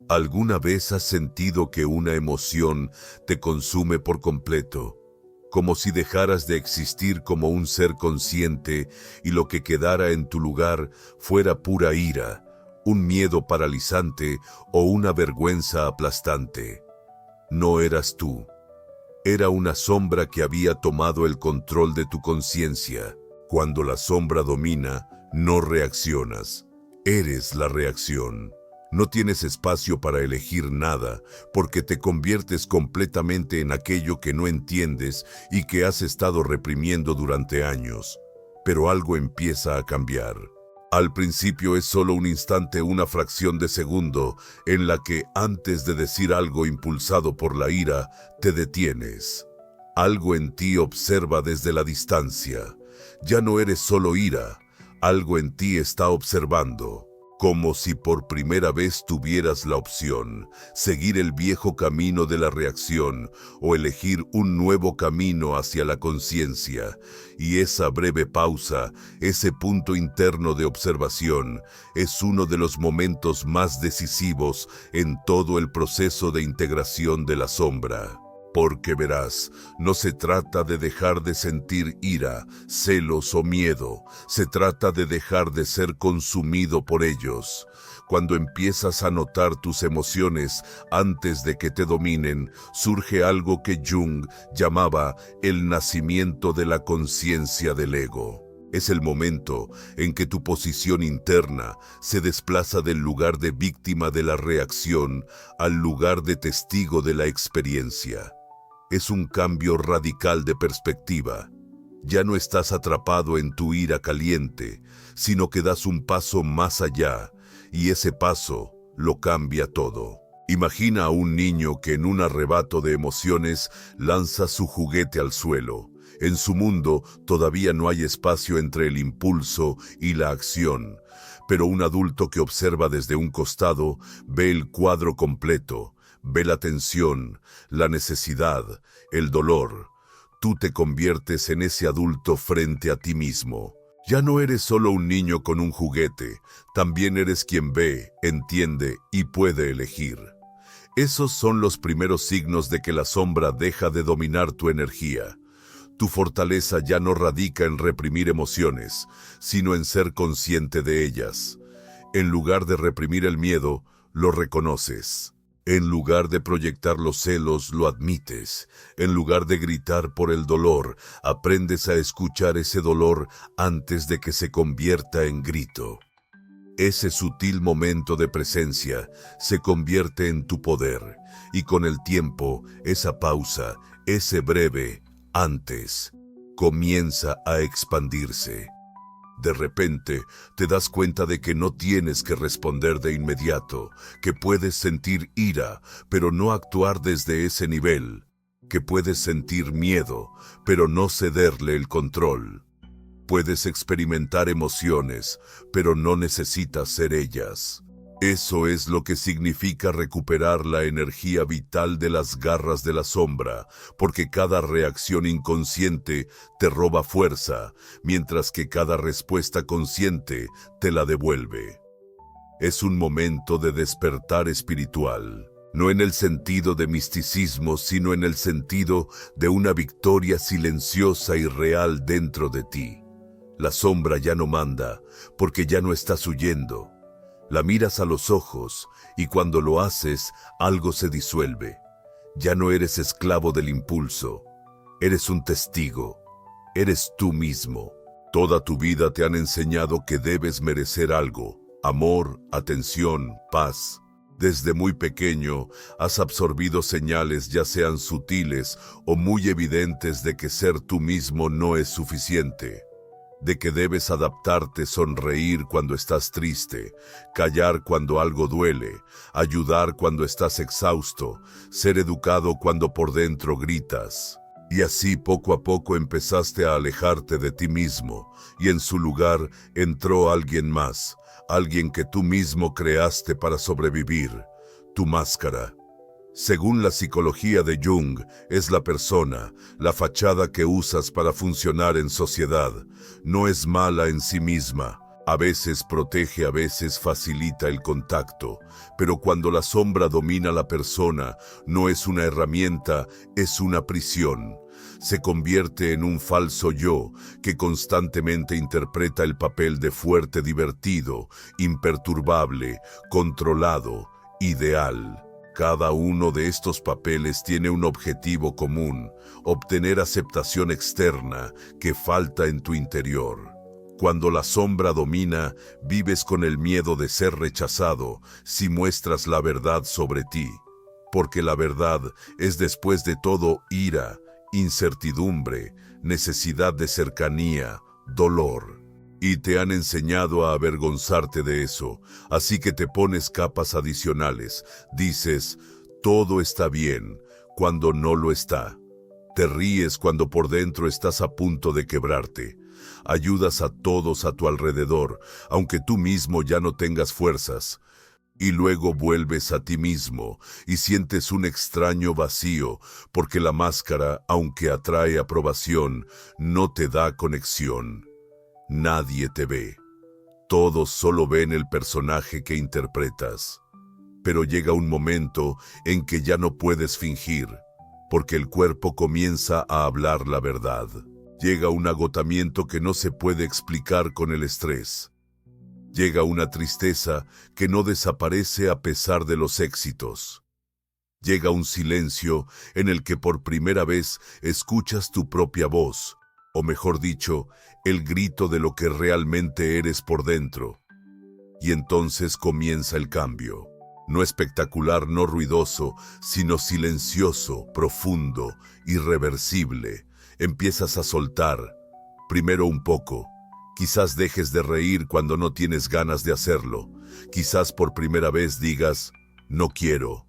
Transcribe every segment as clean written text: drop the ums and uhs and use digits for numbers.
¿Alguna vez has sentido que una emoción te consume por completo? Como si dejaras de existir como un ser consciente y lo que quedara en tu lugar fuera pura ira, un miedo paralizante o una vergüenza aplastante. No eras tú. Era una sombra que había tomado el control de tu conciencia. Cuando la sombra domina, no reaccionas. Eres la reacción. No tienes espacio para elegir nada, porque te conviertes completamente en aquello que no entiendes y que has estado reprimiendo durante años. Pero algo empieza a cambiar. Al principio es solo un instante, una fracción de segundo, en la que, antes de decir algo impulsado por la ira, te detienes. Algo en ti observa desde la distancia. Ya no eres solo ira, algo en ti está observando. Como si por primera vez tuvieras la opción, seguir el viejo camino de la reacción o elegir un nuevo camino hacia la conciencia. Y esa breve pausa, ese punto interno de observación, es uno de los momentos más decisivos en todo el proceso de integración de la sombra. Porque verás, no se trata de dejar de sentir ira, celos o miedo, se trata de dejar de ser consumido por ellos. Cuando empiezas a notar tus emociones antes de que te dominen, surge algo que Jung llamaba el nacimiento de la conciencia del ego. Es el momento en que tu posición interna se desplaza del lugar de víctima de la reacción al lugar de testigo de la experiencia. Es un cambio radical de perspectiva. Ya no estás atrapado en tu ira caliente, sino que das un paso más allá, y ese paso lo cambia todo. Imagina a un niño que en un arrebato de emociones lanza su juguete al suelo. En su mundo todavía no hay espacio entre el impulso y la acción, pero un adulto que observa desde un costado ve el cuadro completo. Ve la tensión, la necesidad, el dolor. Tú te conviertes en ese adulto frente a ti mismo. Ya no eres solo un niño con un juguete, también eres quien ve, entiende y puede elegir. Esos son los primeros signos de que la sombra deja de dominar tu energía. Tu fortaleza ya no radica en reprimir emociones, sino en ser consciente de ellas. En lugar de reprimir el miedo, lo reconoces. En lugar de proyectar los celos, lo admites. En lugar de gritar por el dolor, aprendes a escuchar ese dolor antes de que se convierta en grito. Ese sutil momento de presencia se convierte en tu poder, y con el tiempo, esa pausa, ese breve antes, comienza a expandirse. De repente, te das cuenta de que no tienes que responder de inmediato, que puedes sentir ira, pero no actuar desde ese nivel, que puedes sentir miedo, pero no cederle el control. Puedes experimentar emociones, pero no necesitas ser ellas. Eso es lo que significa recuperar la energía vital de las garras de la sombra, porque cada reacción inconsciente te roba fuerza, mientras que cada respuesta consciente te la devuelve. Es un momento de despertar espiritual, no en el sentido de misticismo, sino en el sentido de una victoria silenciosa y real dentro de ti. La sombra ya no manda, porque ya no estás huyendo. La miras a los ojos y cuando lo haces, algo se disuelve. Ya no eres esclavo del impulso. Eres un testigo. Eres tú mismo. Toda tu vida te han enseñado que debes merecer algo. Amor, atención, paz. Desde muy pequeño has absorbido señales, ya sean sutiles o muy evidentes, de que ser tú mismo no es suficiente. De que debes adaptarte, sonreír cuando estás triste, callar cuando algo duele, ayudar cuando estás exhausto, ser educado cuando por dentro gritas. Y así poco a poco empezaste a alejarte de ti mismo, y en su lugar entró alguien más, alguien que tú mismo creaste para sobrevivir, tu máscara. Según la psicología de Jung, es la persona, la fachada que usas para funcionar en sociedad. No es mala en sí misma, A veces protege, a veces facilita el contacto, pero cuando la sombra domina a la persona, no es una herramienta, es una prisión. Se convierte en un falso yo que constantemente interpreta el papel de fuerte, divertido, imperturbable, controlado, ideal. Cada uno de estos papeles tiene un objetivo común: obtener aceptación externa que falta en tu interior. Cuando la sombra domina, vives con el miedo de ser rechazado si muestras la verdad sobre ti. Porque la verdad es, después de todo, ira, incertidumbre, necesidad de cercanía, dolor. Y te han enseñado a avergonzarte de eso, así que te pones capas adicionales. Dices, todo está bien, cuando no lo está. Te ríes cuando por dentro estás a punto de quebrarte. Ayudas a todos a tu alrededor, aunque tú mismo ya no tengas fuerzas. Y luego vuelves a ti mismo y sientes un extraño vacío, porque la máscara, aunque atrae aprobación, no te da conexión. Nadie te ve. Todos solo ven el personaje que interpretas. Pero llega un momento en que ya no puedes fingir, porque el cuerpo comienza a hablar la verdad. Llega un agotamiento que no se puede explicar con el estrés. Llega una tristeza que no desaparece a pesar de los éxitos. Llega un silencio en el que por primera vez escuchas tu propia voz, o mejor dicho, el grito de lo que realmente eres por dentro. Y entonces comienza el cambio. No espectacular, no ruidoso, sino silencioso, profundo, irreversible. Empiezas a soltar, primero un poco. Quizás dejes de reír cuando no tienes ganas de hacerlo. Quizás por primera vez digas, no quiero.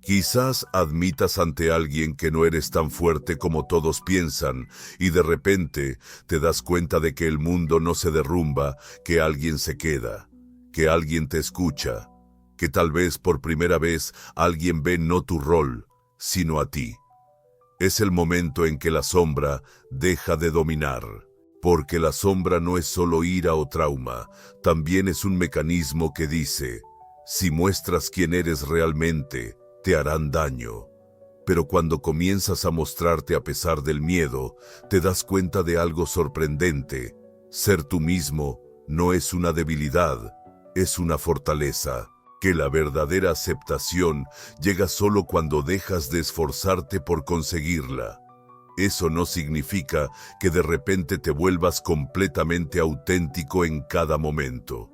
Quizás admitas ante alguien que no eres tan fuerte como todos piensan, y de repente te das cuenta de que el mundo no se derrumba, que alguien se queda, que alguien te escucha, que tal vez por primera vez alguien ve no tu rol, sino a ti. Es el momento en que la sombra deja de dominar, porque la sombra no es solo ira o trauma, también es un mecanismo que dice, si muestras quién eres realmente, te harán daño. Pero cuando comienzas a mostrarte a pesar del miedo, te das cuenta de algo sorprendente. Ser tú mismo no es una debilidad, es una fortaleza. Que la verdadera aceptación llega solo cuando dejas de esforzarte por conseguirla. Eso no significa que de repente te vuelvas completamente auténtico en cada momento.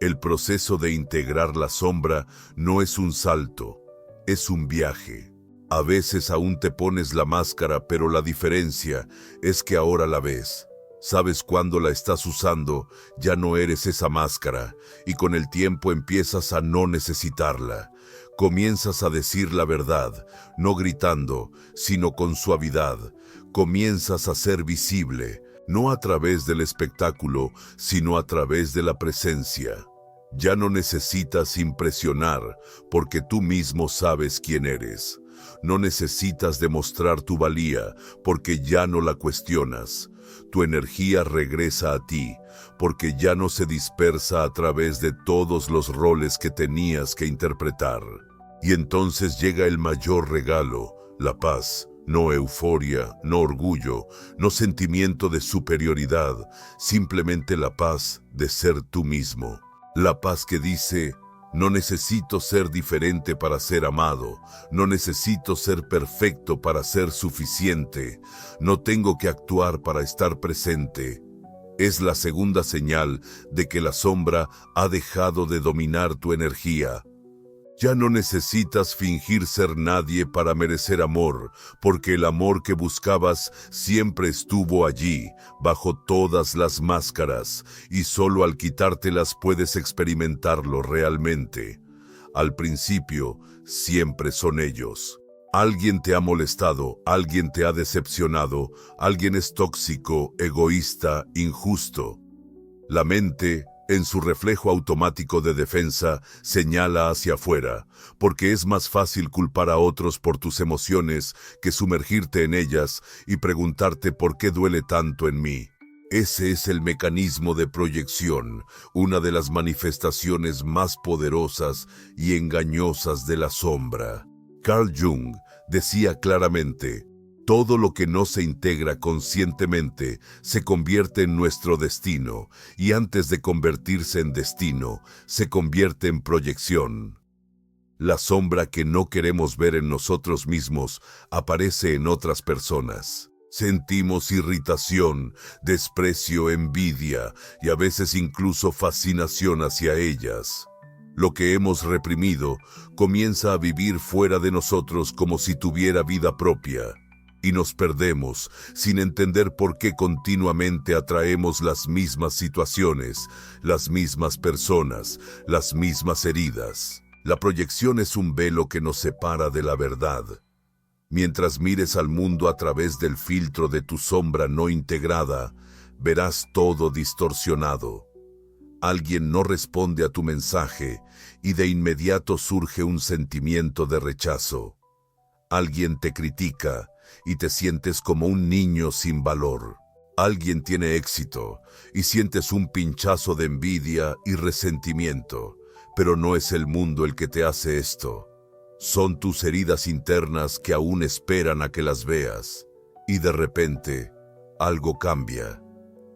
El proceso de integrar la sombra no es un salto, es un viaje. A veces aún te pones la máscara, pero la diferencia es que ahora la ves. Sabes cuándo la estás usando, ya no eres esa máscara, y con el tiempo empiezas a no necesitarla. Comienzas a decir la verdad, no gritando, sino con suavidad. Comienzas a ser visible, no a través del espectáculo, sino a través de la presencia. Ya no necesitas impresionar, porque tú mismo sabes quién eres. No necesitas demostrar tu valía, porque ya no la cuestionas. Tu energía regresa a ti, porque ya no se dispersa a través de todos los roles que tenías que interpretar. Y entonces llega el mayor regalo, la paz. No euforia, no orgullo, no sentimiento de superioridad, simplemente la paz de ser tú mismo. La paz que dice, no necesito ser diferente para ser amado, no necesito ser perfecto para ser suficiente, no tengo que actuar para estar presente. Es la segunda señal de que la sombra ha dejado de dominar tu energía. Ya no necesitas fingir ser nadie para merecer amor, porque el amor que buscabas siempre estuvo allí, bajo todas las máscaras, y solo al quitártelas puedes experimentarlo realmente. Al principio, siempre son ellos. Alguien te ha molestado, alguien te ha decepcionado, alguien es tóxico, egoísta, injusto. La mente, en su reflejo automático de defensa, señala hacia afuera, porque es más fácil culpar a otros por tus emociones que sumergirte en ellas y preguntarte por qué duele tanto en mí. Ese es el mecanismo de proyección, una de las manifestaciones más poderosas y engañosas de la sombra. Carl Jung decía claramente: todo lo que no se integra conscientemente se convierte en nuestro destino, y antes de convertirse en destino, se convierte en proyección. La sombra que no queremos ver en nosotros mismos aparece en otras personas. Sentimos irritación, desprecio, envidia y a veces incluso fascinación hacia ellas. Lo que hemos reprimido comienza a vivir fuera de nosotros como si tuviera vida propia. Y nos perdemos sin entender por qué continuamente atraemos las mismas situaciones, las mismas personas, las mismas heridas. La proyección es un velo que nos separa de la verdad. Mientras mires al mundo a través del filtro de tu sombra no integrada, verás todo distorsionado. Alguien no responde a tu mensaje y de inmediato surge un sentimiento de rechazo. Alguien te critica y te sientes como un niño sin valor. Alguien tiene éxito y sientes un pinchazo de envidia y resentimiento. Pero no es el mundo el que te hace esto. Son tus heridas internas que aún esperan a que las veas. Y de repente, algo cambia.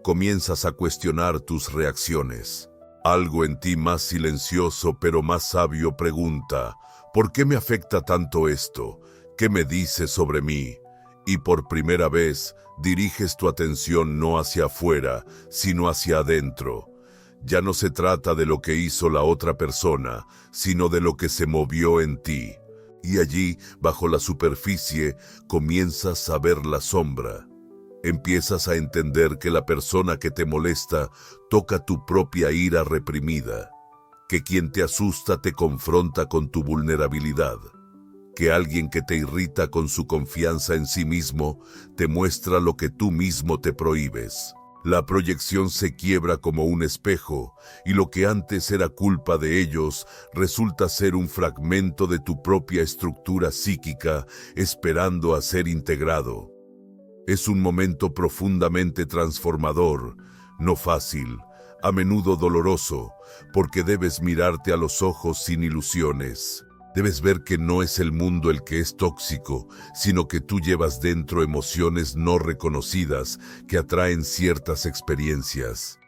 Comienzas a cuestionar tus reacciones. Algo en ti más silencioso pero más sabio pregunta: ¿por qué me afecta tanto esto? ¿Qué me dice sobre mí? Y por primera vez, diriges tu atención no hacia afuera, sino hacia adentro. Ya no se trata de lo que hizo la otra persona, sino de lo que se movió en ti. Y allí, bajo la superficie, comienzas a ver la sombra. Empiezas a entender que la persona que te molesta toca tu propia ira reprimida, que quien te asusta te confronta con tu vulnerabilidad, que alguien que te irrita con su confianza en sí mismo te muestra lo que tú mismo te prohíbes. La proyección se quiebra como un espejo, y lo que antes era culpa de ellos resulta ser un fragmento de tu propia estructura psíquica esperando a ser integrado. Es un momento profundamente transformador, no fácil, a menudo doloroso, porque debes mirarte a los ojos sin ilusiones. Debes ver que no es el mundo el que es tóxico, sino que tú llevas dentro emociones no reconocidas que atraen ciertas experiencias.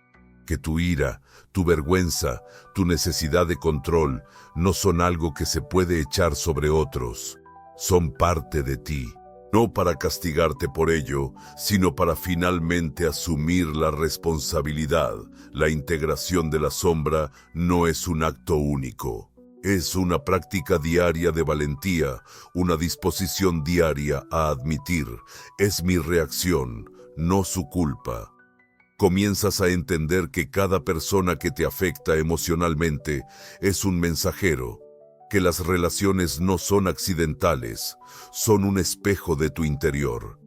Que tu ira, tu vergüenza, tu necesidad de control no son algo que se puede echar sobre otros. Son parte de ti. No para castigarte por ello, sino para finalmente asumir la responsabilidad. La integración de la sombra no es un acto único. Es una práctica diaria de valentía, una disposición diaria a admitir: es mi reacción, no su culpa. Comienzas a entender que cada persona que te afecta emocionalmente es un mensajero, que las relaciones no son accidentales, son un espejo de tu interior.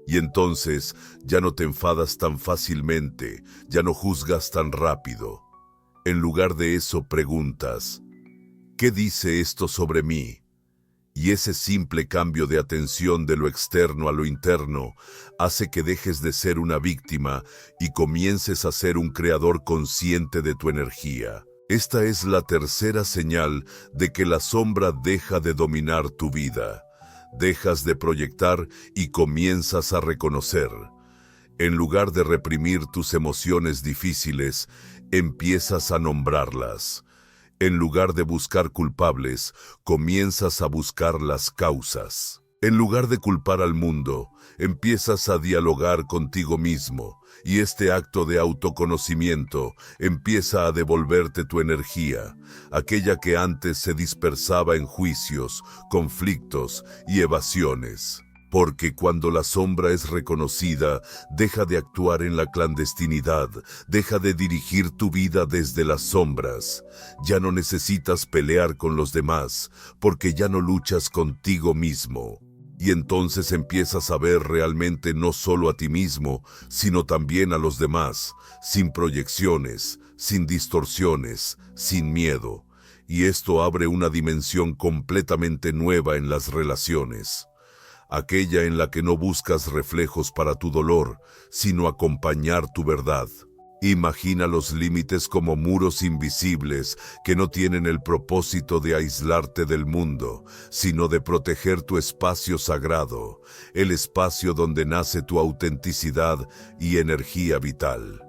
Y entonces ya no te enfadas tan fácilmente, ya no juzgas tan rápido. En lugar de eso preguntas: ¿qué dice esto sobre mí? Y ese simple cambio de atención de lo externo a lo interno hace que dejes de ser una víctima y comiences a ser un creador consciente de tu energía. Esta es la tercera señal de que la sombra deja de dominar tu vida. Dejas de proyectar y comienzas a reconocer. En lugar de reprimir tus emociones difíciles, empiezas a nombrarlas. En lugar de buscar culpables, comienzas a buscar las causas. En lugar de culpar al mundo, empiezas a dialogar contigo mismo, y este acto de autoconocimiento empieza a devolverte tu energía, aquella que antes se dispersaba en juicios, conflictos y evasiones. Porque cuando la sombra es reconocida, deja de actuar en la clandestinidad, deja de dirigir tu vida desde las sombras. Ya no necesitas pelear con los demás, porque ya no luchas contigo mismo. Y entonces empiezas a ver realmente no solo a ti mismo, sino también a los demás, sin proyecciones, sin distorsiones, sin miedo. Y esto abre una dimensión completamente nueva en las relaciones. aquella en la que no buscas reflejos para tu dolor, sino acompañar tu verdad. Imagina los límites como muros invisibles que no tienen el propósito de aislarte del mundo, sino de proteger tu espacio sagrado, el espacio donde nace tu autenticidad y energía vital.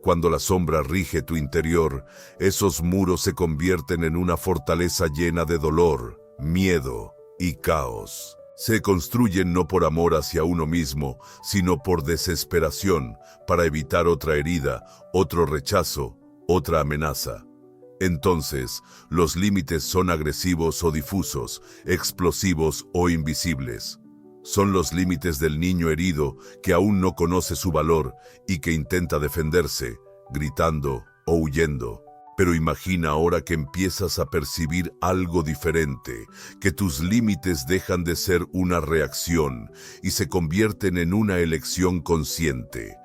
Cuando la sombra rige tu interior, esos muros se convierten en una fortaleza llena de dolor, miedo y caos. Se construyen no por amor hacia uno mismo, sino por desesperación, para evitar otra herida, otro rechazo, otra amenaza. Entonces, los límites son agresivos o difusos, explosivos o invisibles. Son los límites del niño herido que aún no conoce su valor y que intenta defenderse, gritando o huyendo. Pero imagina ahora que empiezas a percibir algo diferente, que tus límites dejan de ser una reacción y se convierten en una elección consciente.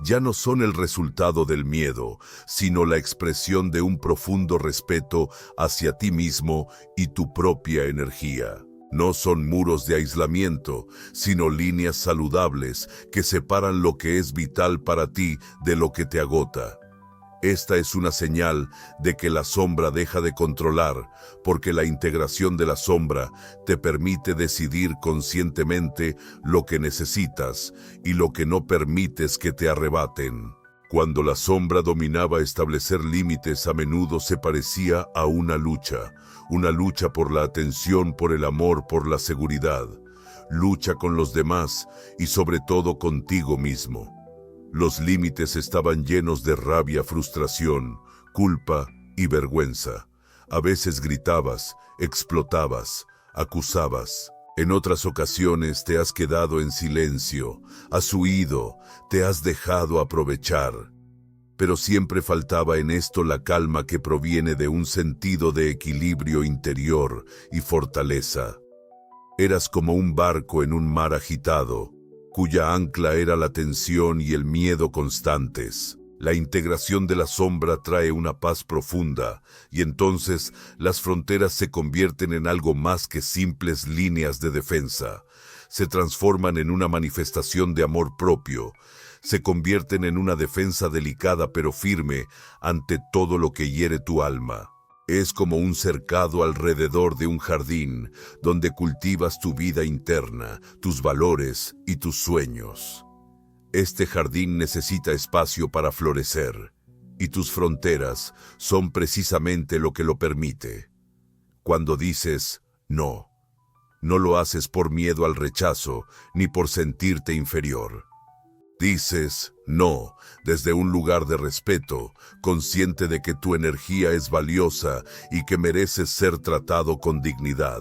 Ya no son el resultado del miedo, sino la expresión de un profundo respeto hacia ti mismo y tu propia energía. No son muros de aislamiento, sino líneas saludables que separan lo que es vital para ti de lo que te agota. Esta es una señal de que la sombra deja de controlar, porque la integración de la sombra te permite decidir conscientemente lo que necesitas y lo que no permites que te arrebaten. Cuando la sombra dominaba establecer límites, a menudo se parecía a una lucha por la atención, por el amor, por la seguridad, lucha con los demás y sobre todo contigo mismo. Los límites estaban llenos de rabia, frustración, culpa y vergüenza. A veces gritabas, explotabas, acusabas. En otras ocasiones te has quedado en silencio, has huido, te has dejado aprovechar. Pero siempre faltaba en esto la calma que proviene de un sentido de equilibrio interior y fortaleza. Eras como un barco en un mar agitado, cuya ancla era la tensión y el miedo constantes. La integración de la sombra trae una paz profunda, y entonces las fronteras se convierten en algo más que simples líneas de defensa. Se transforman en una manifestación de amor propio, se convierten en una defensa delicada pero firme ante todo lo que hiere tu alma. Es como un cercado alrededor de un jardín, donde cultivas tu vida interna, tus valores y tus sueños. Este jardín necesita espacio para florecer, y tus fronteras son precisamente lo que lo permite. Cuando dices no, no lo haces por miedo al rechazo, ni por sentirte inferior. Dices no desde un lugar de respeto, consciente de que tu energía es valiosa y que mereces ser tratado con dignidad.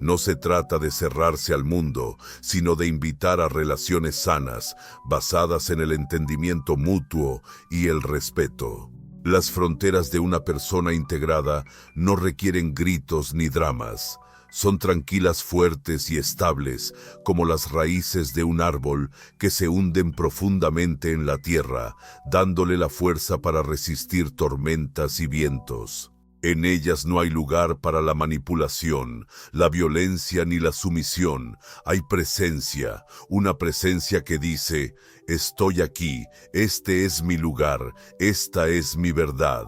No se trata de cerrarse al mundo, sino de invitar a relaciones sanas, basadas en el entendimiento mutuo y el respeto. Las fronteras de una persona integrada no requieren gritos ni dramas. Son tranquilas, fuertes y estables, como las raíces de un árbol que se hunden profundamente en la tierra, dándole la fuerza para resistir tormentas y vientos. En ellas no hay lugar para la manipulación, la violencia ni la sumisión. Hay presencia, una presencia que dice: estoy aquí, este es mi lugar, esta es mi verdad.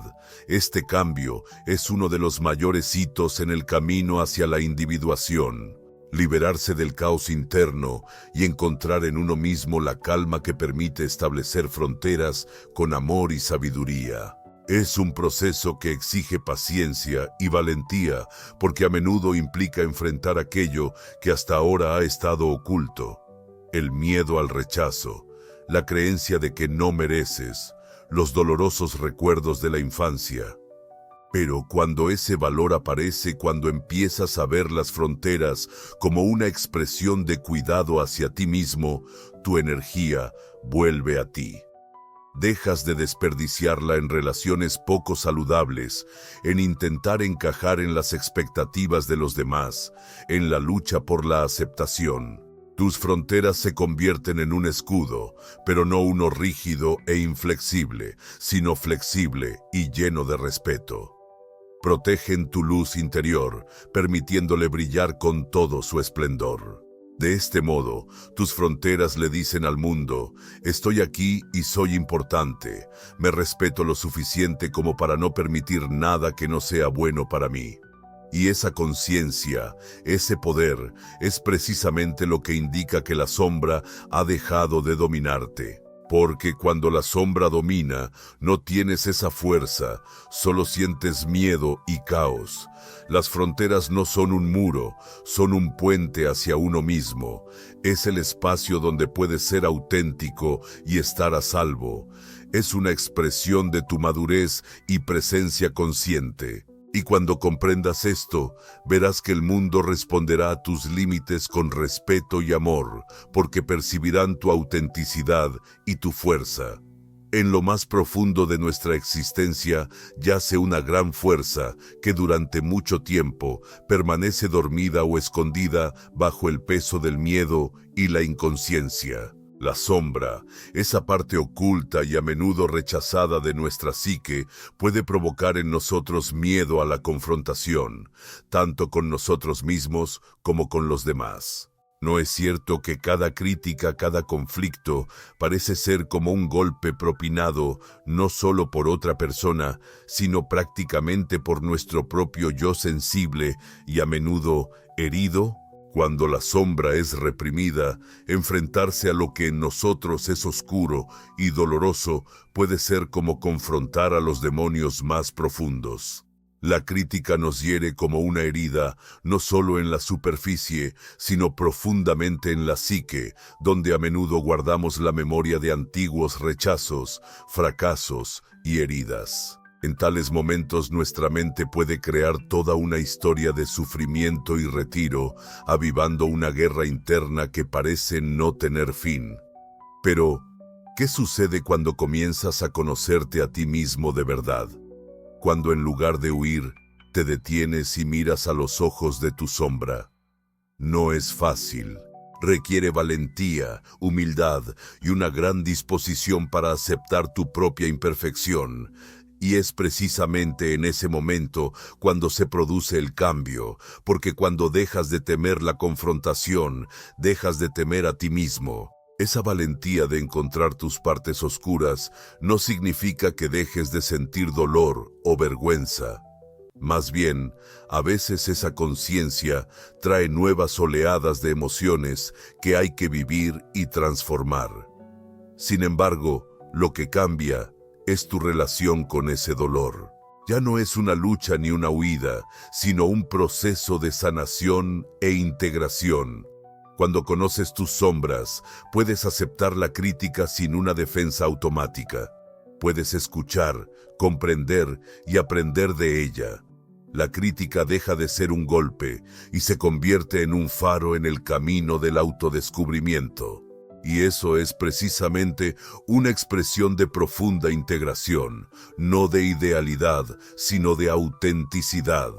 Este cambio es uno de los mayores hitos en el camino hacia la individuación. Liberarse del caos interno y encontrar en uno mismo la calma que permite establecer fronteras con amor y sabiduría. Es un proceso que exige paciencia y valentía, porque a menudo implica enfrentar aquello que hasta ahora ha estado oculto. El miedo al rechazo, la creencia de que no mereces, los dolorosos recuerdos de la infancia. Pero cuando ese valor aparece, cuando empiezas a ver las fronteras como una expresión de cuidado hacia ti mismo, tu energía vuelve a ti. Dejas de desperdiciarla en relaciones poco saludables, en intentar encajar en las expectativas de los demás, en la lucha por la aceptación. Tus fronteras se convierten en un escudo, pero no uno rígido e inflexible, sino flexible y lleno de respeto. Protegen tu luz interior, permitiéndole brillar con todo su esplendor. De este modo, tus fronteras le dicen al mundo: estoy aquí y soy importante, me respeto lo suficiente como para no permitir nada que no sea bueno para mí. Y esa conciencia, ese poder, es precisamente lo que indica que la sombra ha dejado de dominarte. Porque cuando la sombra domina, no tienes esa fuerza, solo sientes miedo y caos. Las fronteras no son un muro, son un puente hacia uno mismo. Es el espacio donde puedes ser auténtico y estar a salvo. Es una expresión de tu madurez y presencia consciente. Y cuando comprendas esto, verás que el mundo responderá a tus límites con respeto y amor, porque percibirán tu autenticidad y tu fuerza. En lo más profundo de nuestra existencia yace una gran fuerza que durante mucho tiempo permanece dormida o escondida bajo el peso del miedo y la inconsciencia. La sombra, esa parte oculta y a menudo rechazada de nuestra psique, puede provocar en nosotros miedo a la confrontación, tanto con nosotros mismos como con los demás. ¿No es cierto que cada crítica, cada conflicto, parece ser como un golpe propinado no solo por otra persona, sino prácticamente por nuestro propio yo sensible y a menudo herido? Cuando la sombra es reprimida, enfrentarse a lo que en nosotros es oscuro y doloroso puede ser como confrontar a los demonios más profundos. La crítica nos hiere como una herida, no solo en la superficie, sino profundamente en la psique, donde a menudo guardamos la memoria de antiguos rechazos, fracasos y heridas. En tales momentos nuestra mente puede crear toda una historia de sufrimiento y retiro, avivando una guerra interna que parece no tener fin. Pero, ¿qué sucede cuando comienzas a conocerte a ti mismo de verdad? Cuando en lugar de huir, te detienes y miras a los ojos de tu sombra. No es fácil. Requiere valentía, humildad y una gran disposición para aceptar tu propia imperfección. Y es precisamente en ese momento cuando se produce el cambio, porque cuando dejas de temer la confrontación, dejas de temer a ti mismo. Esa valentía de encontrar tus partes oscuras no significa que dejes de sentir dolor o vergüenza. Más bien, a veces esa conciencia trae nuevas oleadas de emociones que hay que vivir y transformar. Sin embargo, lo que cambia es tu relación con ese dolor. Ya no es una lucha ni una huida, sino un proceso de sanación e integración. Cuando conoces tus sombras, puedes aceptar la crítica sin una defensa automática. Puedes escuchar, comprender y aprender de ella. La crítica deja de ser un golpe y se convierte en un faro en el camino del autodescubrimiento. Y eso es precisamente una expresión de profunda integración, no de idealidad, sino de autenticidad.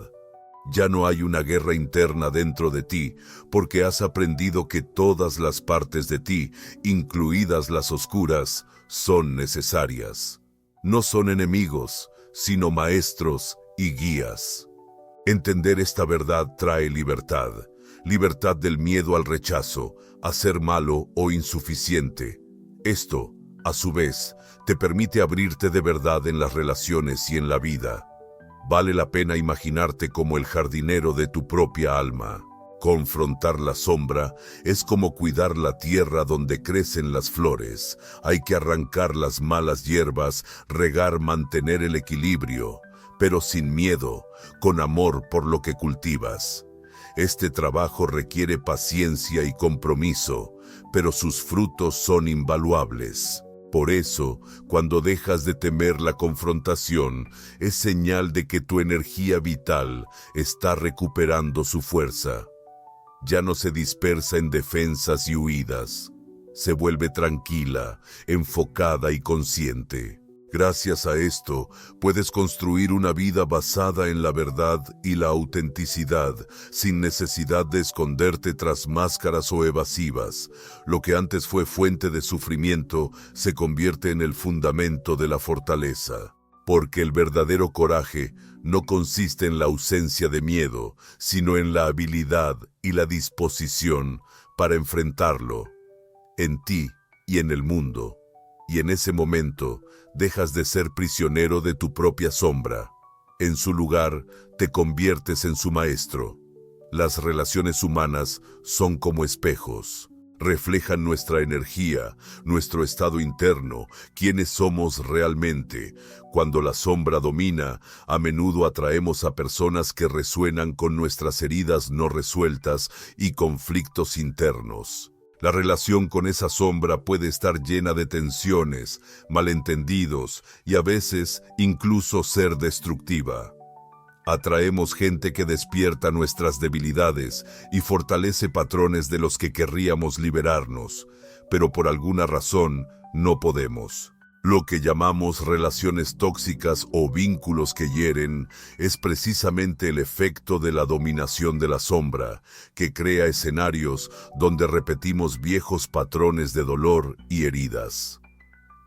Ya no hay una guerra interna dentro de ti, porque has aprendido que todas las partes de ti, incluidas las oscuras, son necesarias. No son enemigos, sino maestros y guías. Entender esta verdad trae libertad. Libertad del miedo al rechazo, a ser malo o insuficiente. Esto, a su vez, te permite abrirte de verdad en las relaciones y en la vida. Vale la pena imaginarte como el jardinero de tu propia alma. Confrontar la sombra es como cuidar la tierra donde crecen las flores. Hay que arrancar las malas hierbas, regar, mantener el equilibrio, pero sin miedo, con amor por lo que cultivas. Este trabajo requiere paciencia y compromiso, pero sus frutos son invaluables. Por eso, cuando dejas de temer la confrontación, es señal de que tu energía vital está recuperando su fuerza. Ya no se dispersa en defensas y huidas. Se vuelve tranquila, enfocada y consciente. Gracias a esto, puedes construir una vida basada en la verdad y la autenticidad, sin necesidad de esconderte tras máscaras o evasivas. Lo que antes fue fuente de sufrimiento se convierte en el fundamento de la fortaleza. Porque el verdadero coraje no consiste en la ausencia de miedo, sino en la habilidad y la disposición para enfrentarlo, en ti y en el mundo. Y en ese momento dejas de ser prisionero de tu propia sombra. En su lugar, te conviertes en su maestro. Las relaciones humanas son como espejos. Reflejan nuestra energía, nuestro estado interno, quiénes somos realmente. Cuando la sombra domina, a menudo atraemos a personas que resuenan con nuestras heridas no resueltas y conflictos internos. La relación con esa sombra puede estar llena de tensiones, malentendidos y a veces incluso ser destructiva. Atraemos gente que despierta nuestras debilidades y fortalece patrones de los que querríamos liberarnos, pero por alguna razón no podemos. Lo que llamamos relaciones tóxicas o vínculos que hieren es precisamente el efecto de la dominación de la sombra, que crea escenarios donde repetimos viejos patrones de dolor y heridas.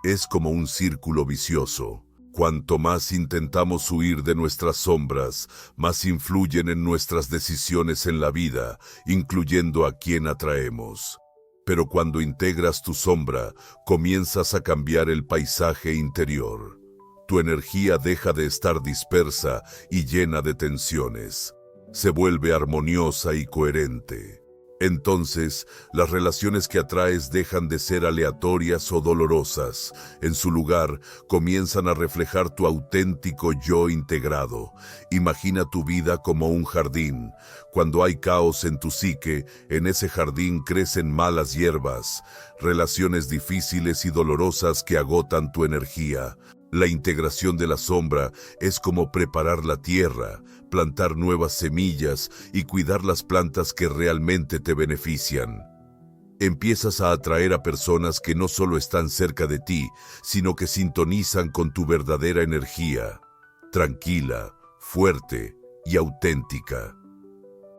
Es como un círculo vicioso. Cuanto más intentamos huir de nuestras sombras, más influyen en nuestras decisiones en la vida, incluyendo a quien atraemos. Pero cuando integras tu sombra, comienzas a cambiar el paisaje interior. Tu energía deja de estar dispersa y llena de tensiones. Se vuelve armoniosa y coherente. Entonces, las relaciones que atraes dejan de ser aleatorias o dolorosas. En su lugar, comienzan a reflejar tu auténtico yo integrado. Imagina tu vida como un jardín. Cuando hay caos en tu psique, en ese jardín crecen malas hierbas, relaciones difíciles y dolorosas que agotan tu energía. La integración de la sombra es como preparar la tierra, plantar nuevas semillas y cuidar las plantas que realmente te benefician. Empiezas a atraer a personas que no solo están cerca de ti, sino que sintonizan con tu verdadera energía, tranquila, fuerte y auténtica.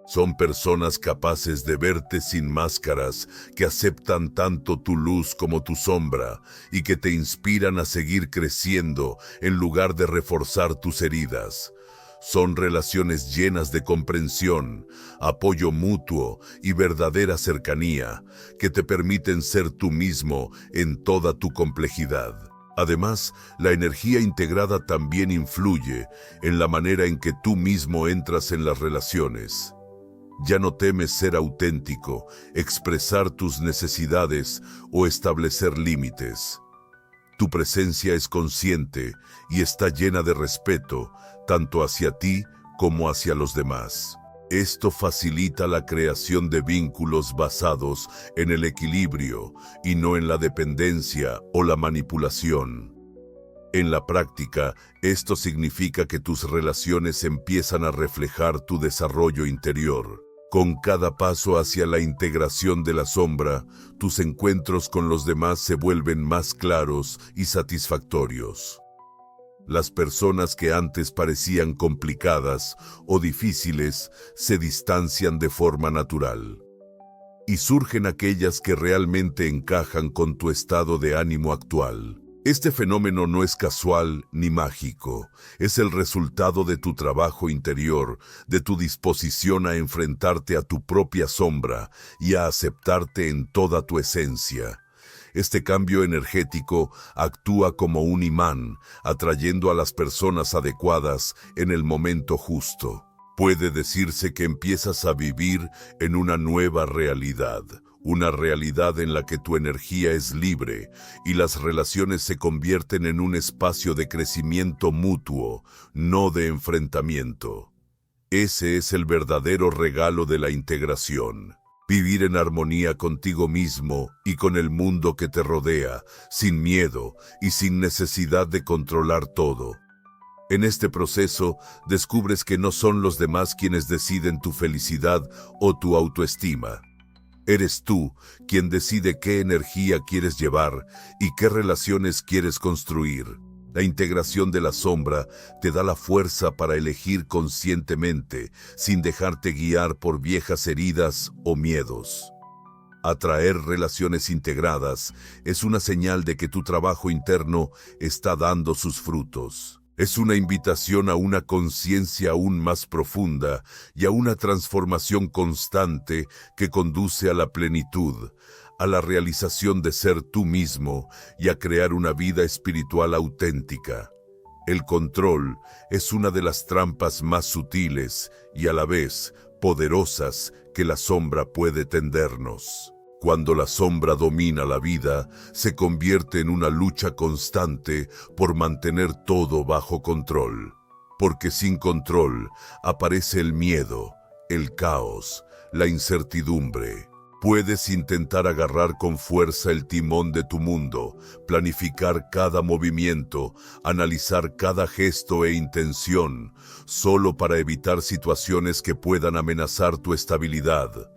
Son personas capaces de verte sin máscaras, que aceptan tanto tu luz como tu sombra y que te inspiran a seguir creciendo en lugar de reforzar tus heridas. Son relaciones llenas de comprensión, apoyo mutuo y verdadera cercanía, que te permiten ser tú mismo en toda tu complejidad. Además, la energía integrada también influye en la manera en que tú mismo entras en las relaciones. Ya no temes ser auténtico, expresar tus necesidades o establecer límites. Tu presencia es consciente y está llena de respeto, tanto hacia ti como hacia los demás. Esto facilita la creación de vínculos basados en el equilibrio y no en la dependencia o la manipulación. En la práctica, esto significa que tus relaciones empiezan a reflejar tu desarrollo interior. Con cada paso hacia la integración de la sombra, tus encuentros con los demás se vuelven más claros y satisfactorios. Las personas que antes parecían complicadas o difíciles se distancian de forma natural. Y surgen aquellas que realmente encajan con tu estado de ánimo actual. Este fenómeno no es casual ni mágico, es el resultado de tu trabajo interior, de tu disposición a enfrentarte a tu propia sombra y a aceptarte en toda tu esencia. Este cambio energético actúa como un imán, atrayendo a las personas adecuadas en el momento justo. Puede decirse que empiezas a vivir en una nueva realidad. Una realidad en la que tu energía es libre y las relaciones se convierten en un espacio de crecimiento mutuo, no de enfrentamiento. Ese es el verdadero regalo de la integración. Vivir en armonía contigo mismo y con el mundo que te rodea, sin miedo y sin necesidad de controlar todo. En este proceso, descubres que no son los demás quienes deciden tu felicidad o tu autoestima. Eres tú quien decide qué energía quieres llevar y qué relaciones quieres construir. La integración de la sombra te da la fuerza para elegir conscientemente, sin dejarte guiar por viejas heridas o miedos. Atraer relaciones integradas es una señal de que tu trabajo interno está dando sus frutos. Es una invitación a una conciencia aún más profunda y a una transformación constante que conduce a la plenitud, a la realización de ser tú mismo y a crear una vida espiritual auténtica. El control es una de las trampas más sutiles y a la vez poderosas que la sombra puede tendernos. Cuando la sombra domina la vida, se convierte en una lucha constante por mantener todo bajo control. Porque sin control aparece el miedo, el caos, la incertidumbre. Puedes intentar agarrar con fuerza el timón de tu mundo, planificar cada movimiento, analizar cada gesto e intención, solo para evitar situaciones que puedan amenazar tu estabilidad.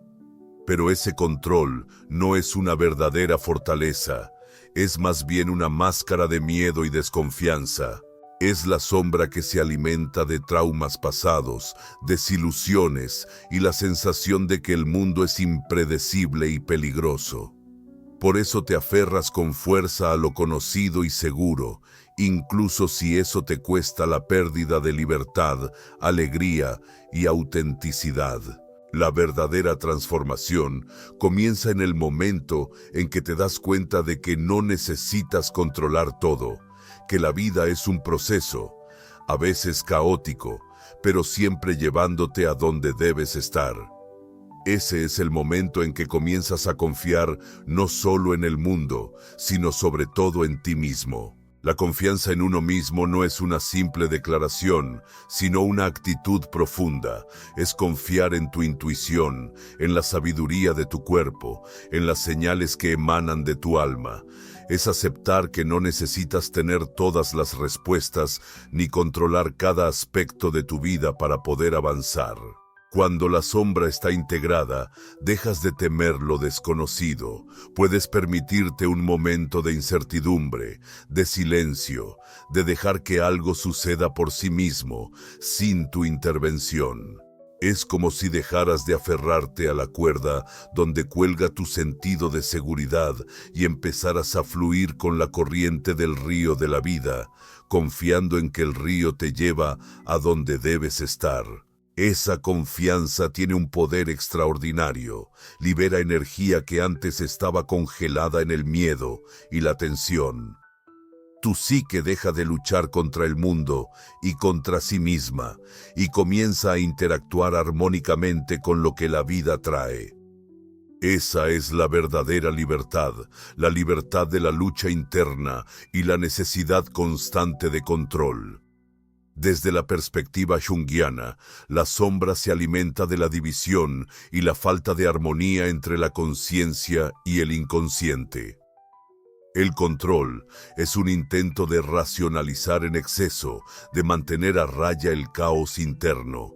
Pero ese control no es una verdadera fortaleza, es más bien una máscara de miedo y desconfianza. Es la sombra que se alimenta de traumas pasados, desilusiones y la sensación de que el mundo es impredecible y peligroso. Por eso te aferras con fuerza a lo conocido y seguro, incluso si eso te cuesta la pérdida de libertad, alegría y autenticidad. La verdadera transformación comienza en el momento en que te das cuenta de que no necesitas controlar todo, que la vida es un proceso, a veces caótico, pero siempre llevándote a donde debes estar. Ese es el momento en que comienzas a confiar no solo en el mundo, sino sobre todo en ti mismo. La confianza en uno mismo no es una simple declaración, sino una actitud profunda. Es confiar en tu intuición, en la sabiduría de tu cuerpo, en las señales que emanan de tu alma. Es aceptar que no necesitas tener todas las respuestas ni controlar cada aspecto de tu vida para poder avanzar. Cuando la sombra está integrada, dejas de temer lo desconocido. Puedes permitirte un momento de incertidumbre, de silencio, de dejar que algo suceda por sí mismo, sin tu intervención. Es como si dejaras de aferrarte a la cuerda donde cuelga tu sentido de seguridad y empezaras a fluir con la corriente del río de la vida, confiando en que el río te lleva a donde debes estar. Esa confianza tiene un poder extraordinario, libera energía que antes estaba congelada en el miedo y la tensión. Tu psique deja de luchar contra el mundo y contra sí misma y comienza a interactuar armónicamente con lo que la vida trae. Esa es la verdadera libertad, la libertad de la lucha interna y la necesidad constante de control. Desde la perspectiva junguiana, la sombra se alimenta de la división y la falta de armonía entre la conciencia y el inconsciente. El control es un intento de racionalizar en exceso, de mantener a raya el caos interno.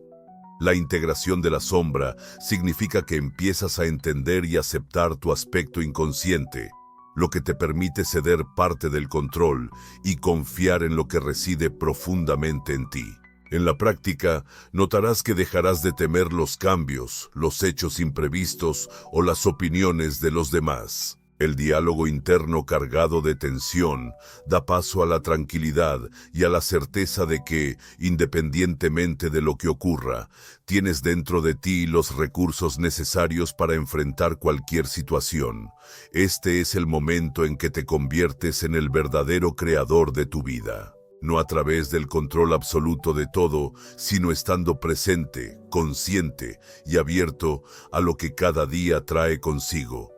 La integración de la sombra significa que empiezas a entender y aceptar tu aspecto inconsciente, lo que te permite ceder parte del control y confiar en lo que reside profundamente en ti. En la práctica, notarás que dejarás de temer los cambios, los hechos imprevistos o las opiniones de los demás. El diálogo interno cargado de tensión da paso a la tranquilidad y a la certeza de que, independientemente de lo que ocurra, tienes dentro de ti los recursos necesarios para enfrentar cualquier situación. Este es el momento en que te conviertes en el verdadero creador de tu vida. No a través del control absoluto de todo, sino estando presente, consciente y abierto a lo que cada día trae consigo.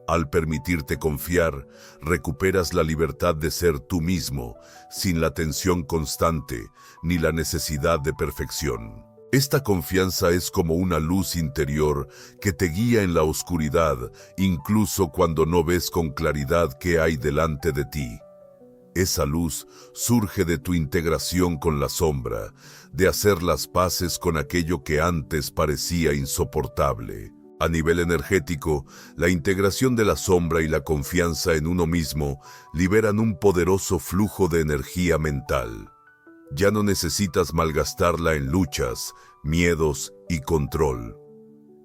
Al permitirte confiar, recuperas la libertad de ser tú mismo, sin la tensión constante ni la necesidad de perfección. Esta confianza es como una luz interior que te guía en la oscuridad, incluso cuando no ves con claridad qué hay delante de ti. Esa luz surge de tu integración con la sombra, de hacer las paces con aquello que antes parecía insoportable. A nivel energético, la integración de la sombra y la confianza en uno mismo liberan un poderoso flujo de energía mental. Ya no necesitas malgastarla en luchas, miedos y control.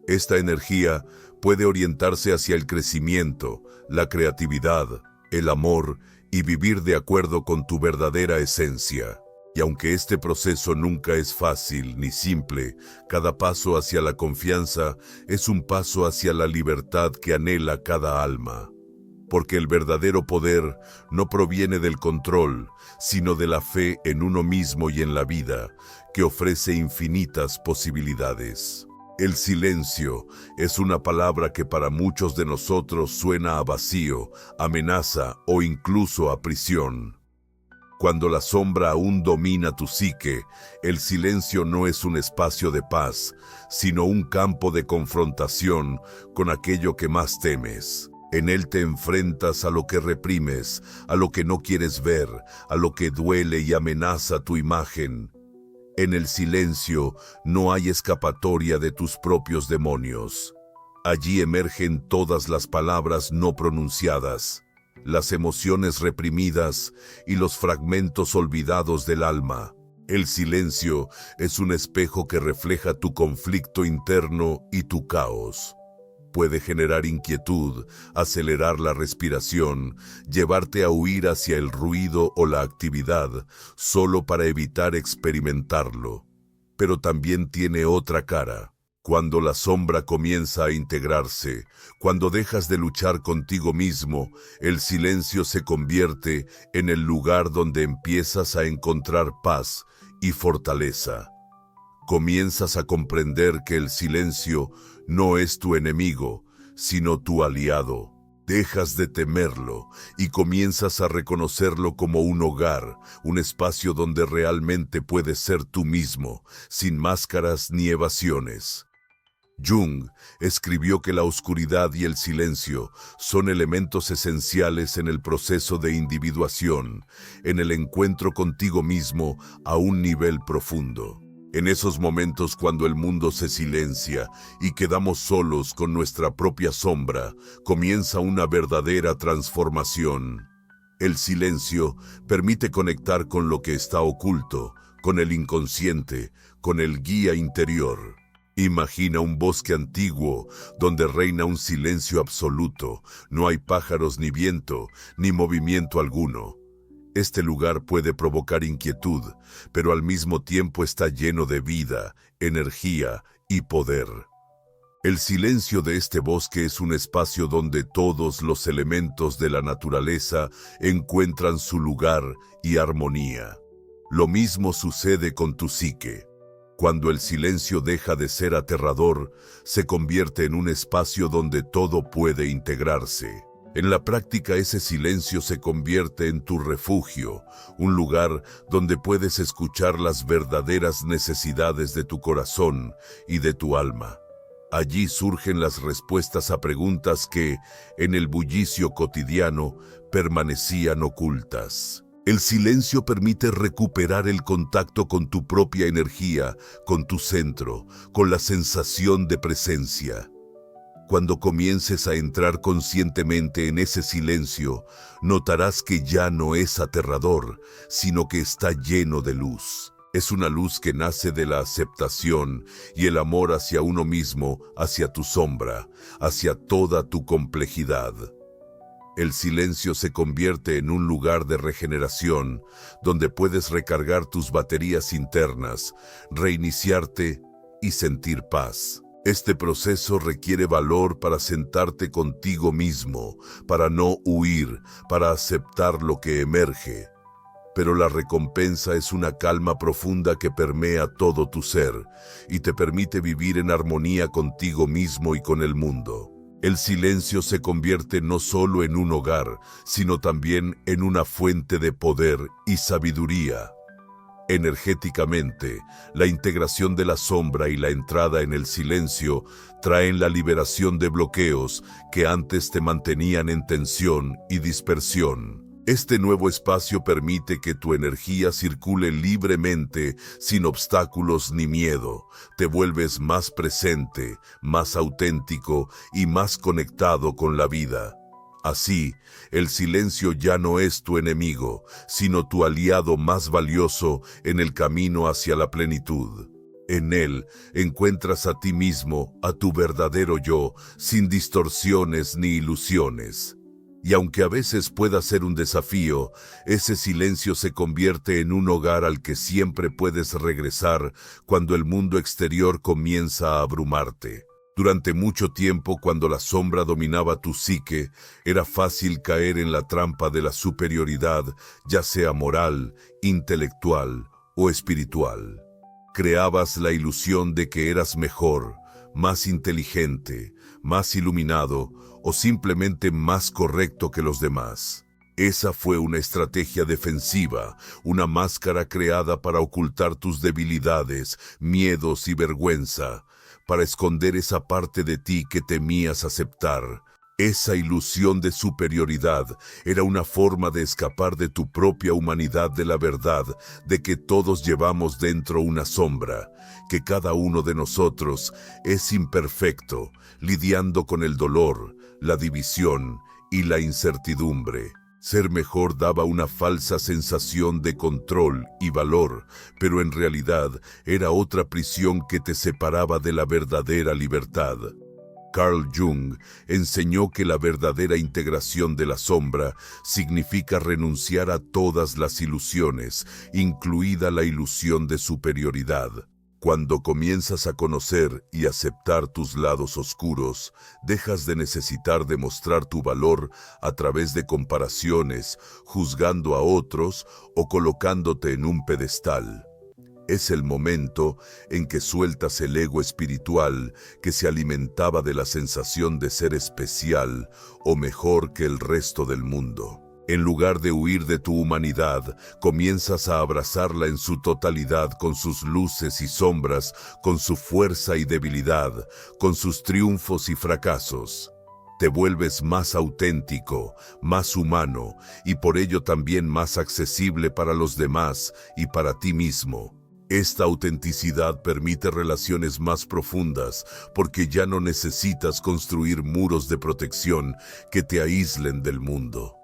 Esta energía puede orientarse hacia el crecimiento, la creatividad, el amor y vivir de acuerdo con tu verdadera esencia. Y aunque este proceso nunca es fácil ni simple, cada paso hacia la confianza es un paso hacia la libertad que anhela cada alma. Porque el verdadero poder no proviene del control, sino de la fe en uno mismo y en la vida, que ofrece infinitas posibilidades. El silencio es una palabra que para muchos de nosotros suena a vacío, amenaza o incluso a prisión. Cuando la sombra aún domina tu psique, el silencio no es un espacio de paz, sino un campo de confrontación con aquello que más temes. En él te enfrentas a lo que reprimes, a lo que no quieres ver, a lo que duele y amenaza tu imagen. En el silencio no hay escapatoria de tus propios demonios. Allí emergen todas las palabras no pronunciadas, las emociones reprimidas y los fragmentos olvidados del alma. El silencio es un espejo que refleja tu conflicto interno y tu caos. Puede generar inquietud, acelerar la respiración, llevarte a huir hacia el ruido o la actividad, solo para evitar experimentarlo. Pero también tiene otra cara. Cuando la sombra comienza a integrarse, cuando dejas de luchar contigo mismo, el silencio se convierte en el lugar donde empiezas a encontrar paz y fortaleza. Comienzas a comprender que el silencio no es tu enemigo, sino tu aliado. Dejas de temerlo y comienzas a reconocerlo como un hogar, un espacio donde realmente puedes ser tú mismo, sin máscaras ni evasiones. Jung escribió que la oscuridad y el silencio son elementos esenciales en el proceso de individuación, en el encuentro contigo mismo a un nivel profundo. En esos momentos cuando el mundo se silencia y quedamos solos con nuestra propia sombra, comienza una verdadera transformación. El silencio permite conectar con lo que está oculto, con el inconsciente, con el guía interior. Imagina un bosque antiguo donde reina un silencio absoluto, no hay pájaros ni viento, ni movimiento alguno. Este lugar puede provocar inquietud, pero al mismo tiempo está lleno de vida, energía y poder. El silencio de este bosque es un espacio donde todos los elementos de la naturaleza encuentran su lugar y armonía. Lo mismo sucede con tu psique. Cuando el silencio deja de ser aterrador, se convierte en un espacio donde todo puede integrarse. En la práctica, ese silencio se convierte en tu refugio, un lugar donde puedes escuchar las verdaderas necesidades de tu corazón y de tu alma. Allí surgen las respuestas a preguntas que, en el bullicio cotidiano, permanecían ocultas. El silencio permite recuperar el contacto con tu propia energía, con tu centro, con la sensación de presencia. Cuando comiences a entrar conscientemente en ese silencio, notarás que ya no es aterrador, sino que está lleno de luz. Es una luz que nace de la aceptación y el amor hacia uno mismo, hacia tu sombra, hacia toda tu complejidad. El silencio se convierte en un lugar de regeneración, donde puedes recargar tus baterías internas, reiniciarte y sentir paz. Este proceso requiere valor para sentarte contigo mismo, para no huir, para aceptar lo que emerge. Pero la recompensa es una calma profunda que permea todo tu ser y te permite vivir en armonía contigo mismo y con el mundo. El silencio se convierte no solo en un hogar, sino también en una fuente de poder y sabiduría. Energéticamente, la integración de la sombra y la entrada en el silencio traen la liberación de bloqueos que antes te mantenían en tensión y dispersión. Este nuevo espacio permite que tu energía circule libremente, sin obstáculos ni miedo. Te vuelves más presente, más auténtico y más conectado con la vida. Así, el silencio ya no es tu enemigo, sino tu aliado más valioso en el camino hacia la plenitud. En él encuentras a ti mismo, a tu verdadero yo, sin distorsiones ni ilusiones. Y aunque a veces pueda ser un desafío, ese silencio se convierte en un hogar al que siempre puedes regresar cuando el mundo exterior comienza a abrumarte. Durante mucho tiempo, cuando la sombra dominaba tu psique, era fácil caer en la trampa de la superioridad, ya sea moral, intelectual o espiritual. Creabas la ilusión de que eras mejor, más inteligente, más iluminado o simplemente más correcto que los demás. Esa fue una estrategia defensiva, una máscara creada para ocultar tus debilidades, miedos y vergüenza, para esconder esa parte de ti que temías aceptar. Esa ilusión de superioridad era una forma de escapar de tu propia humanidad, de la verdad de que todos llevamos dentro una sombra, que cada uno de nosotros es imperfecto, lidiando con el dolor, la división y la incertidumbre. Ser mejor daba una falsa sensación de control y valor, pero en realidad era otra prisión que te separaba de la verdadera libertad. Carl Jung enseñó que la verdadera integración de la sombra significa renunciar a todas las ilusiones, incluida la ilusión de superioridad. Cuando comienzas a conocer y aceptar tus lados oscuros, dejas de necesitar demostrar tu valor a través de comparaciones, juzgando a otros o colocándote en un pedestal. Es el momento en que sueltas el ego espiritual que se alimentaba de la sensación de ser especial o mejor que el resto del mundo. En lugar de huir de tu humanidad, comienzas a abrazarla en su totalidad, con sus luces y sombras, con su fuerza y debilidad, con sus triunfos y fracasos. Te vuelves más auténtico, más humano y por ello también más accesible para los demás y para ti mismo. Esta autenticidad permite relaciones más profundas porque ya no necesitas construir muros de protección que te aíslen del mundo.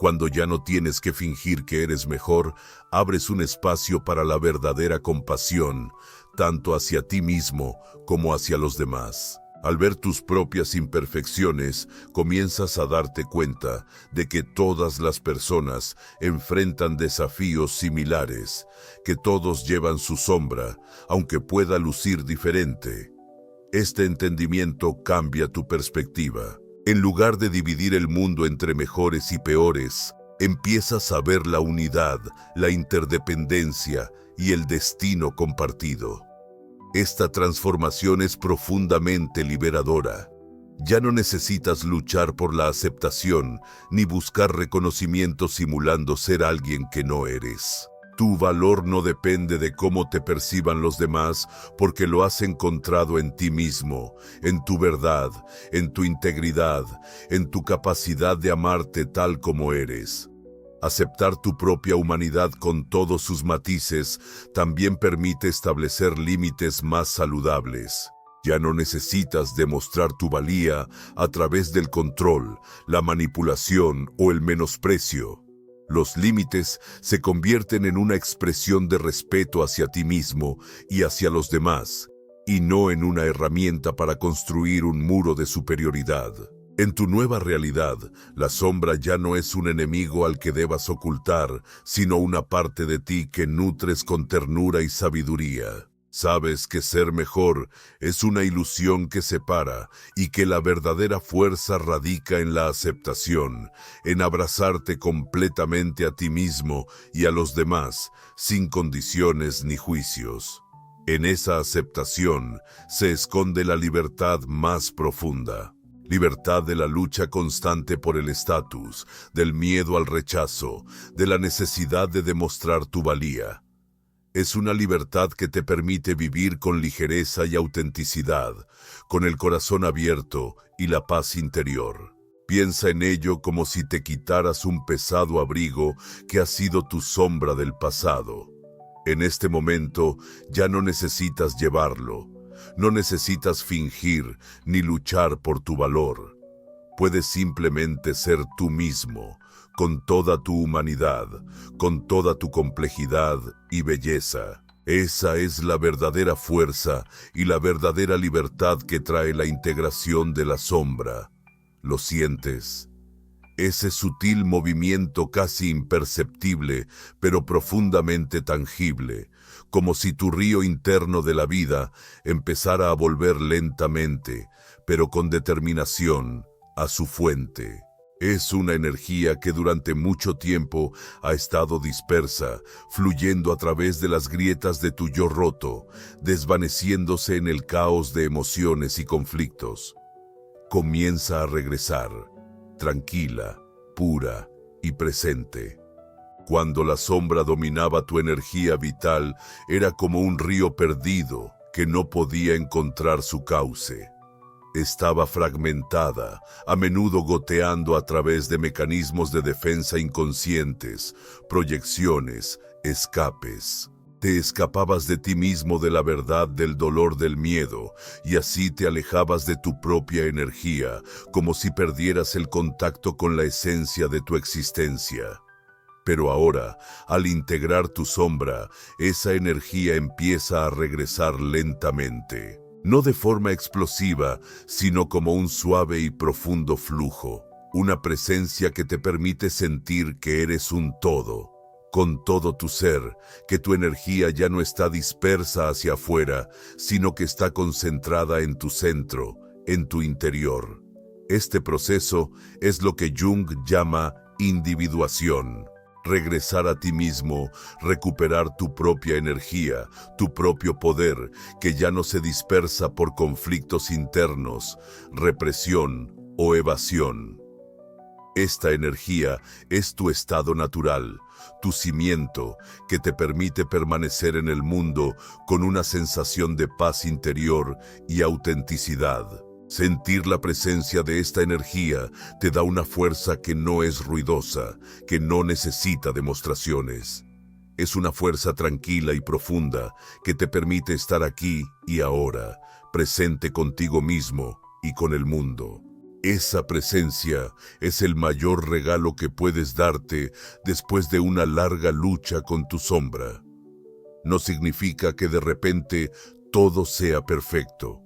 Cuando ya no tienes que fingir que eres mejor, abres un espacio para la verdadera compasión, tanto hacia ti mismo como hacia los demás. Al ver tus propias imperfecciones, comienzas a darte cuenta de que todas las personas enfrentan desafíos similares, que todos llevan su sombra, aunque pueda lucir diferente. Este entendimiento cambia tu perspectiva. En lugar de dividir el mundo entre mejores y peores, empiezas a ver la unidad, la interdependencia y el destino compartido. Esta transformación es profundamente liberadora. Ya no necesitas luchar por la aceptación ni buscar reconocimiento simulando ser alguien que no eres. Tu valor no depende de cómo te perciban los demás porque lo has encontrado en ti mismo, en tu verdad, en tu integridad, en tu capacidad de amarte tal como eres. Aceptar tu propia humanidad con todos sus matices también permite establecer límites más saludables. Ya no necesitas demostrar tu valía a través del control, la manipulación o el menosprecio. Los límites se convierten en una expresión de respeto hacia ti mismo y hacia los demás, y no en una herramienta para construir un muro de superioridad. En tu nueva realidad, la sombra ya no es un enemigo al que debas ocultar, sino una parte de ti que nutres con ternura y sabiduría. Sabes que ser mejor es una ilusión que separa y que la verdadera fuerza radica en la aceptación, en abrazarte completamente a ti mismo y a los demás, sin condiciones ni juicios. En esa aceptación se esconde la libertad más profunda. Libertad de la lucha constante por el estatus, del miedo al rechazo, de la necesidad de demostrar tu valía. Es una libertad que te permite vivir con ligereza y autenticidad, con el corazón abierto y la paz interior. Piensa en ello como si te quitaras un pesado abrigo que ha sido tu sombra del pasado. En este momento ya no necesitas llevarlo. No necesitas fingir ni luchar por tu valor. Puedes simplemente ser tú mismo, con toda tu humanidad, con toda tu complejidad y belleza. Esa es la verdadera fuerza y la verdadera libertad que trae la integración de la sombra. ¿Lo sientes? Ese sutil movimiento casi imperceptible, pero profundamente tangible, como si tu río interno de la vida empezara a volver lentamente, pero con determinación, a su fuente. Es una energía que durante mucho tiempo ha estado dispersa, fluyendo a través de las grietas de tu yo roto, desvaneciéndose en el caos de emociones y conflictos. Comienza a regresar, tranquila, pura y presente. Cuando la sombra dominaba tu energía vital, era como un río perdido que no podía encontrar su cauce. Estaba fragmentada, a menudo goteando a través de mecanismos de defensa inconscientes, proyecciones, escapes. Te escapabas de ti mismo, de la verdad, del dolor, del miedo, y así te alejabas de tu propia energía, como si perdieras el contacto con la esencia de tu existencia. Pero ahora, al integrar tu sombra, esa energía empieza a regresar lentamente. No de forma explosiva, sino como un suave y profundo flujo. Una presencia que te permite sentir que eres un todo. Con todo tu ser, que tu energía ya no está dispersa hacia afuera, sino que está concentrada en tu centro, en tu interior. Este proceso es lo que Jung llama individuación. Regresar a ti mismo, recuperar tu propia energía, tu propio poder, que ya no se dispersa por conflictos internos, represión o evasión. Esta energía es tu estado natural, tu cimiento, que te permite permanecer en el mundo con una sensación de paz interior y autenticidad. Sentir la presencia de esta energía te da una fuerza que no es ruidosa, que no necesita demostraciones. Es una fuerza tranquila y profunda que te permite estar aquí y ahora, presente contigo mismo y con el mundo. Esa presencia es el mayor regalo que puedes darte después de una larga lucha con tu sombra. No significa que de repente todo sea perfecto.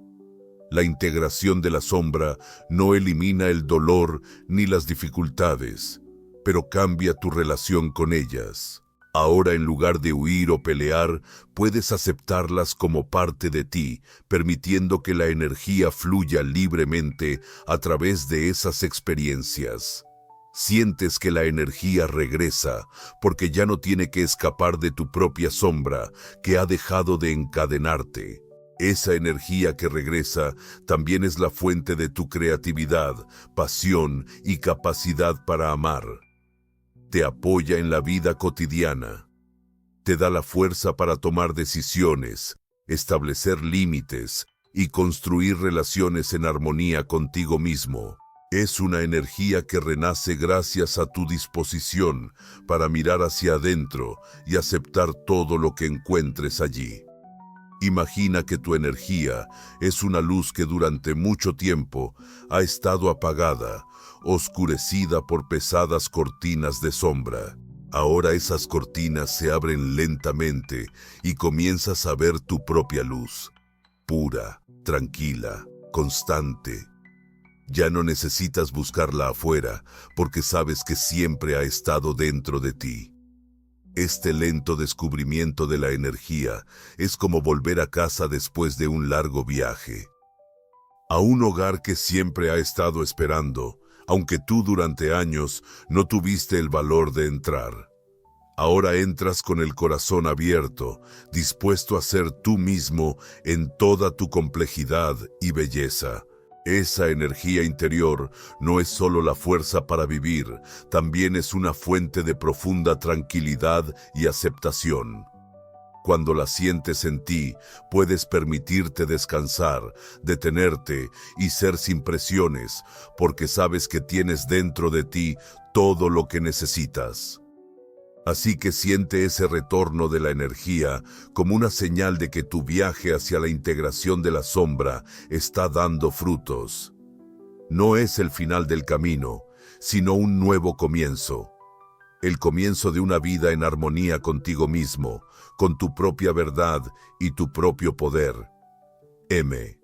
La integración de la sombra no elimina el dolor ni las dificultades, pero cambia tu relación con ellas. Ahora, en lugar de huir o pelear, puedes aceptarlas como parte de ti, permitiendo que la energía fluya libremente a través de esas experiencias. Sientes que la energía regresa, porque ya no tiene que escapar de tu propia sombra, que ha dejado de encadenarte. Esa energía que regresa también es la fuente de tu creatividad, pasión y capacidad para amar. Te apoya en la vida cotidiana. Te da la fuerza para tomar decisiones, establecer límites y construir relaciones en armonía contigo mismo. Es una energía que renace gracias a tu disposición para mirar hacia adentro y aceptar todo lo que encuentres allí. Imagina que tu energía es una luz que durante mucho tiempo ha estado apagada, oscurecida por pesadas cortinas de sombra. Ahora esas cortinas se abren lentamente y comienzas a ver tu propia luz, pura, tranquila, constante. Ya no necesitas buscarla afuera, porque sabes que siempre ha estado dentro de ti. Este lento descubrimiento de la energía es como volver a casa después de un largo viaje. A un hogar que siempre ha estado esperando, aunque tú durante años no tuviste el valor de entrar. Ahora entras con el corazón abierto, dispuesto a ser tú mismo en toda tu complejidad y belleza. Esa energía interior no es solo la fuerza para vivir, también es una fuente de profunda tranquilidad y aceptación. Cuando la sientes en ti, puedes permitirte descansar, detenerte y ser sin presiones, porque sabes que tienes dentro de ti todo lo que necesitas. Así que siente ese retorno de la energía como una señal de que tu viaje hacia la integración de la sombra está dando frutos. No es el final del camino, sino un nuevo comienzo. El comienzo de una vida en armonía contigo mismo, con tu propia verdad y tu propio poder. M.